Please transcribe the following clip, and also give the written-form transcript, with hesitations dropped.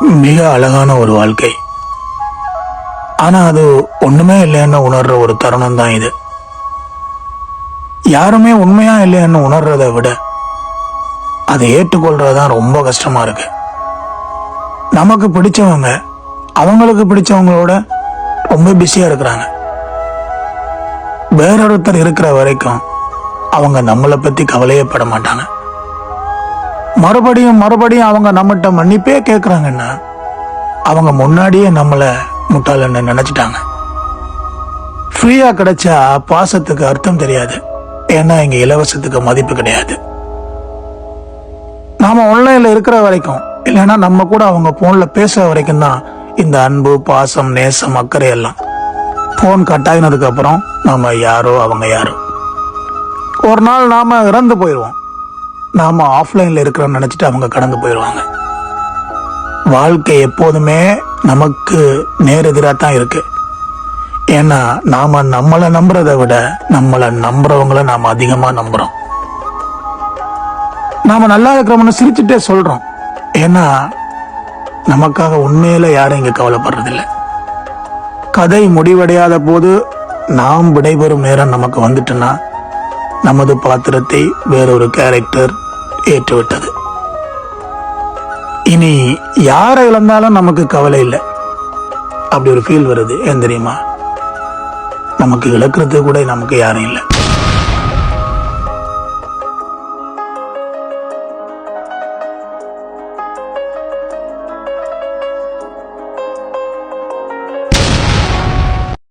மிக அழகான ஒரு வாழ்க்கை. ஆனா அது ஒண்ணுமே இல்லைன்னு உணர்ற ஒரு தருணம் தான் இது. யாருமே உண்மையா இல்லைன்னு உணர்றதை விட அதை ஏற்றுக்கொள்றதுதான் ரொம்ப கஷ்டமா இருக்கு. நமக்கு பிடிச்சவங்க அவங்களுக்கு பிடிச்சவங்களோட ரொம்ப பிஸியா இருக்கிறாங்க. வேறொருத்தர் இருக்கிற வரைக்கும் அவங்க நம்மளை பத்தி கவலையே பட மாட்டாங்க. மறுபடியும் மறுபடியும் அவங்க நம்மகிட்ட மன்னிப்பே கேட்கறாங்கன்னா அவங்க முன்னாடியே நம்மளை முட்டாளன்னு நினைச்சிட்டாங்க. ஃப்ரீயா கிடைச்சா பாசத்துக்கு அர்த்தம் தெரியாது. ஏன்னா இங்க இலவசத்துக்கு மதிப்பு கிடையாது. நாம ஆன்லைன்ல இருக்கிற வரைக்கும், இல்லைன்னா நம்ம கூட அவங்க போன்ல பேசுற வரைக்கும் தான் இந்த அன்பு, பாசம், நேசம், அக்கறை எல்லாம். போன் கட்டாயினதுக்கு அப்புறம் நாம யாரோ அவங்க யாரோ. ஒரு நாள் நாம இறந்து போயிடுவோம். நாம ஆஃப்லைன்ல இருக்கிறோம்னு நினைச்சிட்டு அவங்க கடந்து போயிடுவாங்க. வாழ்க்கை எப்போதுமே நமக்கு நேரெதிராக தான் இருக்கு. ஏன்னா நாம நம்மளை நம்புறதை விட நம்மளை நம்புறவங்கள நாம அதிகமா நம்புறோம். நாம நல்லா இருக்கிறோம்னு சிரிச்சுட்டே சொல்றோம். ஏன்னா நமக்காக உண்மையில யாரும் இங்க கவலைப்படுறதில்லை. கதை முடிவடையாத போது நாம் விடைபெறும் நேரம் நமக்கு வந்துட்டுன்னா நமது பாத்திரத்தை வேறொரு கேரக்டர் ஏற்றுவிட்டது. இனி யாரை இழந்தாலும் நமக்கு கவலை இல்லை. அப்படி ஒரு ஃபீல் வருது. ஏன் தெரியுமா? நமக்கு இழக்கிறது கூட நமக்கு யாரும் இல்லை.